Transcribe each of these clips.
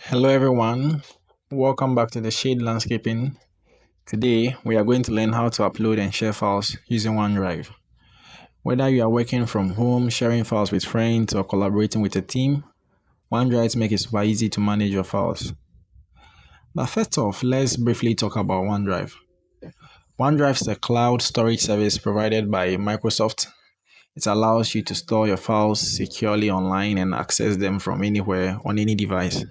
Hello everyone, welcome back to the Shade Landscaping. Today we are going to learn how to upload and share files using OneDrive. Whether you are working from home, sharing files with friends, or collaborating with a team, OneDrive makes it super easy to manage your files. But first off, let's briefly talk about OneDrive. OneDrive is a cloud storage service provided by Microsoft. It allows you to store your files securely online and access them from anywhere on any device.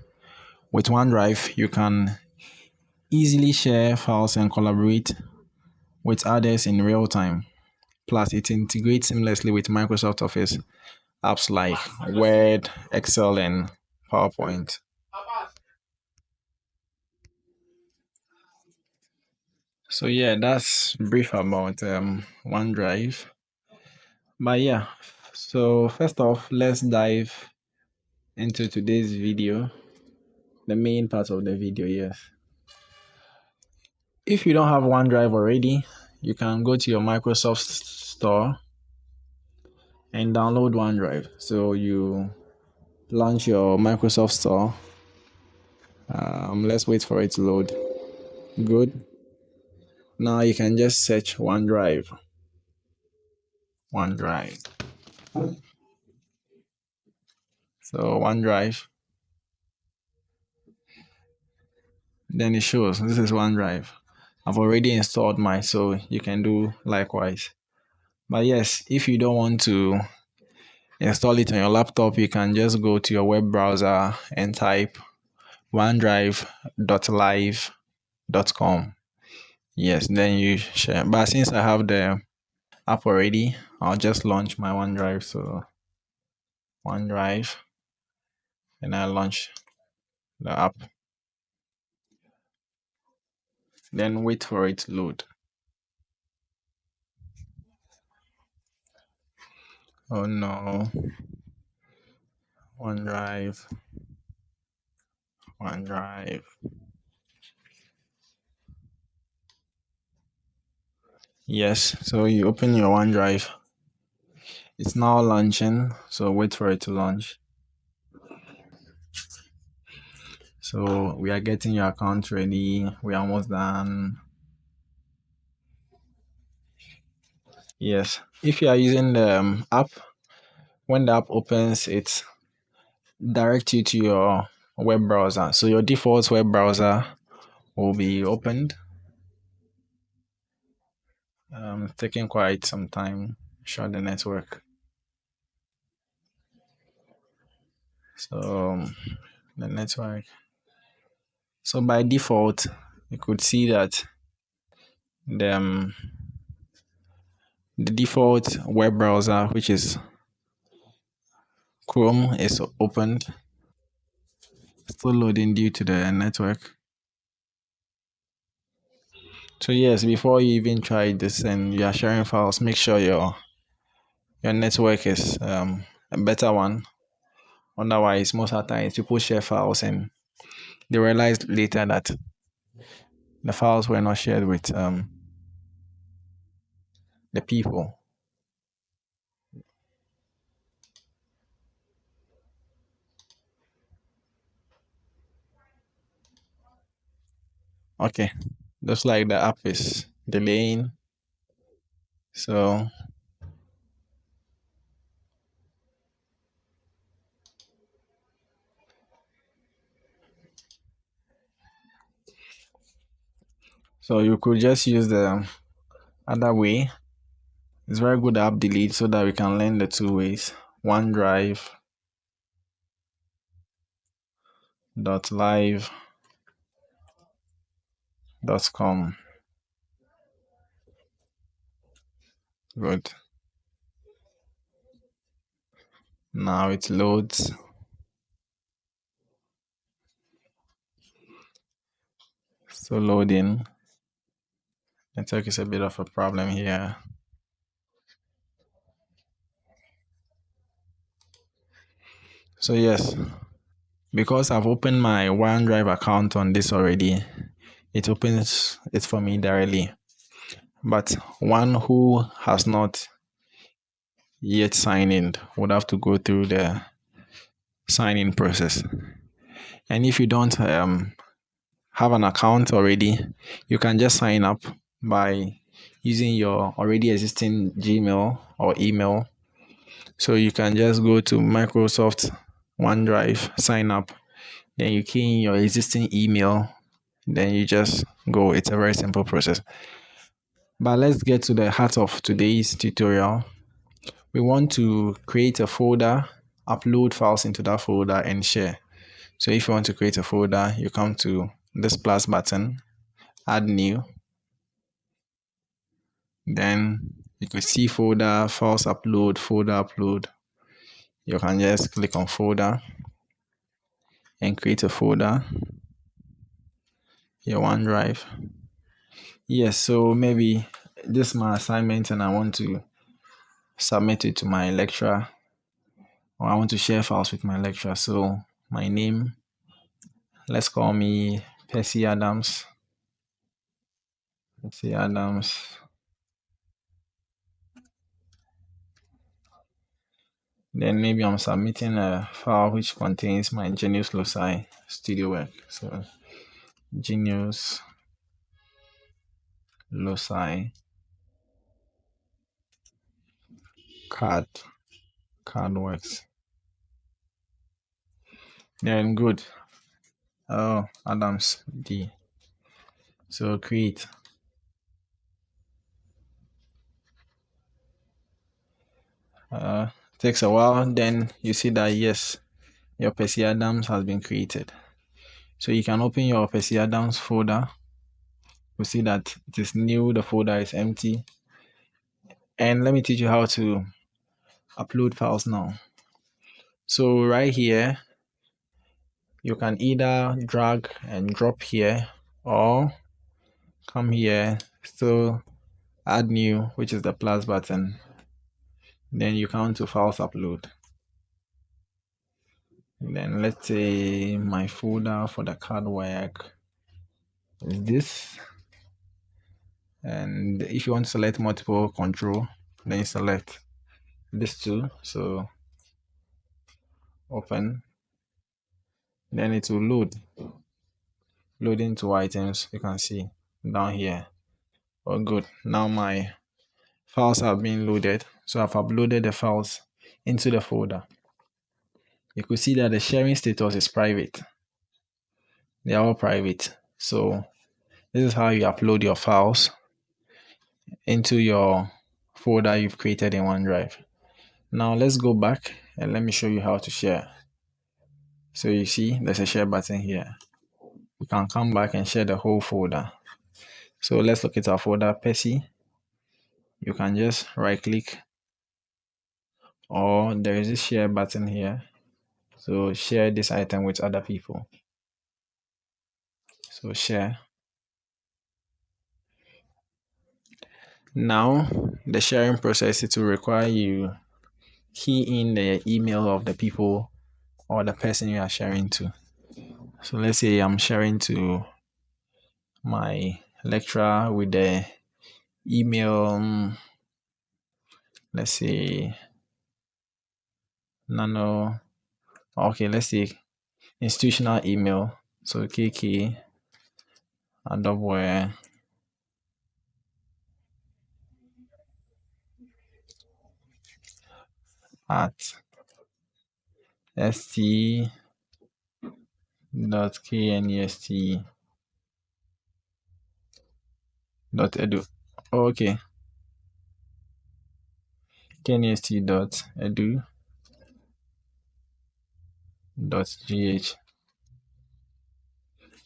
With OneDrive, you can easily share files and collaborate with others in real time. Plus, it integrates seamlessly with Microsoft Office apps like Word, Excel, and PowerPoint. So yeah, that's brief about OneDrive. But yeah, so first off, let's dive into today's video, the main part of the video. Yes, if you don't have OneDrive already, you can go to your Microsoft store and download OneDrive. So you launch your Microsoft store. Let's wait for it to load. Good. Now you can just search OneDrive. OneDrive. So OneDrive. Then it shows this is OneDrive. I've already installed mine, so you can do likewise. But yes, if you don't want to install it on your laptop, you can just go to your web browser and type onedrive.live.com. Yes, then you share. But since I have the app already, I'll just launch my OneDrive. So OneDrive, and I launch the app. Then wait for it to load. Oh no. OneDrive. OneDrive. Yes, so you open your OneDrive. It's now launching, so wait for it to launch. So we are getting your account ready. We're almost done. Yes, if you are using the app, when the app opens, it directs you to your web browser. So your default web browser will be opened. Taking quite some time. Show the network. So the network. So by default, you could see that the um, the default web browser, which is Chrome, is opened. Still loading due to the network. So yes, before you even try this and you are sharing files, make sure your network is a better one. Otherwise, most of the times people share files and they realize later that the files were not shared with the people. Okay, looks like the app is delaying. So you could just use the other way. It's very good app delete so that we can learn the two ways. OneDrive dot live dot com. Good. Now it loads. So loading. Network is a bit of a problem here. So yes, because I've opened my OneDrive account on this already, it opens it for me directly. But one who has not yet sign in would have to go through the sign in process. And if you don't have an account already, you can just sign up by using your already existing Gmail or email. So you can just go to Microsoft OneDrive, sign up, then you key in your existing email, then you just go. It's a very simple process. But let's get to the heart of today's tutorial. We want to create a folder, upload files into that folder, and share. So if you want to create a folder, you come to this plus button, add new. Then you could see folder, files upload, folder upload. You can just click on folder and create a folder, your OneDrive. Yes, so maybe this is my assignment and I want to submit it to my lecturer, or I want to share files with my lecturer. So my name, let's call me Percy Adams. Percy Adams. Then maybe I'm submitting a file which contains my Genius Loci studio work. So Genius Loci card works. Then good. Oh, Adams D. So create. Takes a while. Then you see that yes, your Percy Adams has been created. So you can open your Percy Adams folder. You see that it is new. The folder is empty. And let me teach you how to upload files now. So right here, you can either drag and drop here or come here, still add new, which is the plus button. Then you come to files upload. Then let's say my folder for the card work is this. And if you want to select multiple control, then you select this too. So open. Then it will load into items. You can see down here. Oh, good. Now my files have been loaded. So I've uploaded the files into the folder. You could see that the sharing status is private. They are all private. So this is how you upload your files into your folder you've created in OneDrive. Now let's go back and let me show you how to share. So you see there's a share button here. You can come back and share the whole folder. So let's look at our folder Percy. You can just right click, or there is this share button here. So share this item with other people. So share. Now the sharing process, it will require you key in the email of the people or the person you are sharing to. So let's say I'm sharing to my lecturer with the email, let's say nano, okay, let's say institutional email. So kk adobwe at st.knest.edu. Okay, knest.edu.gh.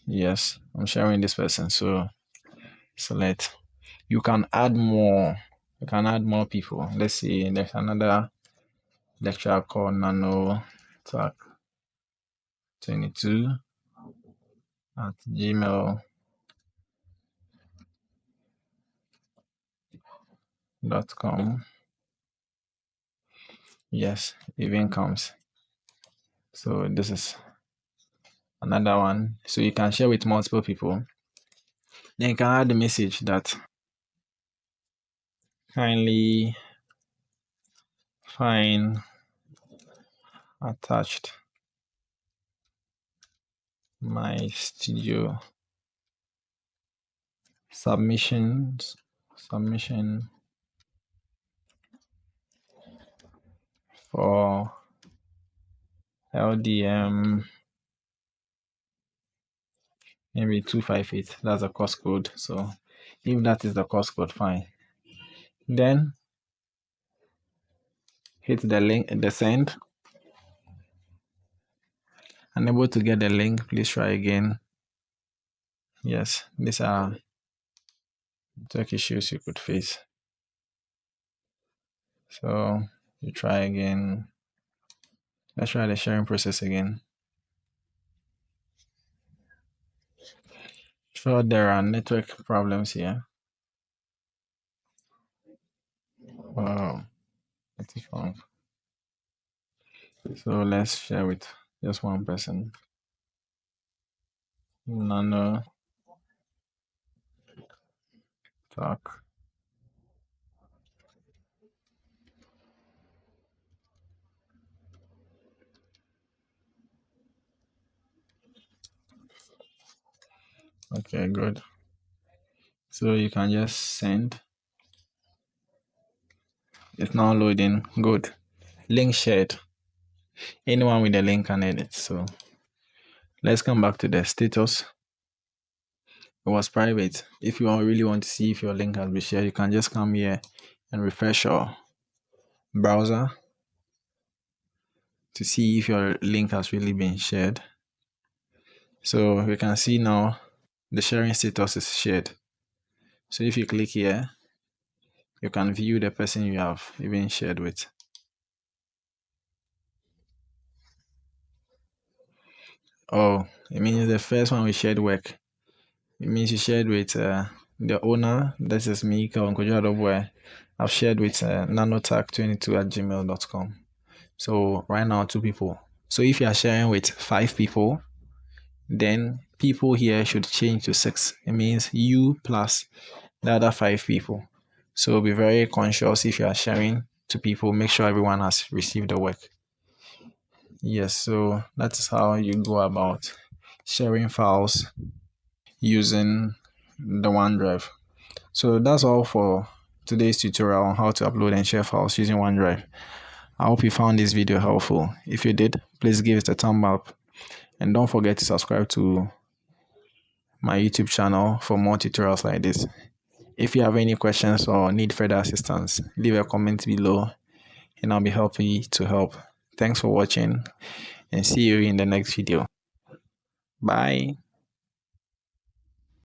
Yes, I'm sharing this person. So select. You can add more. You can add more people. Let's see. There's another lecturer called Nano Talk 22 at gmail.com. Yes, even comes. So this is another one. So you can share with multiple people. Then you can add the message that kindly find attached my studio submission for LDM maybe 258. That's the course code. So if that is the course code, fine. Then hit the link, the send. Unable to get the link, please try again. Yes, these are tech issues you could face. So you try again. Let's try the sharing process again. Sure, there are network problems here. Wow, it is wrong. So let's share with just one person. Nano talk. Okay, good. So you can just send. It's now loading. Good. Link shared. Anyone with the link can edit. So let's come back to the status. It was private. If you really want to see if your link has been shared, you can just come here and refresh your browser to see if your link has really been shared. So we can see now the sharing status is shared. So if you click here, you can view the person you have even shared with. Oh, it means the first one we shared work. It means you shared with the owner. This is me, where I've shared with nanotac22@gmail.com. So right now, 2 people. So if you are sharing with 5 people, then people here should change to 6. It means you plus the other 5 people. So be very conscious if you are sharing to people. Make sure everyone has received the work. Yes, so that's how you go about sharing files using the OneDrive. So that's all for today's tutorial on how to upload and share files using OneDrive. I hope you found this video helpful. If you did, please give it a thumb up and don't forget to subscribe to my YouTube channel for more tutorials like this. If you have any questions or need further assistance, leave a comment below and I'll be happy to help. Thanks for watching and see you in the next video. Bye.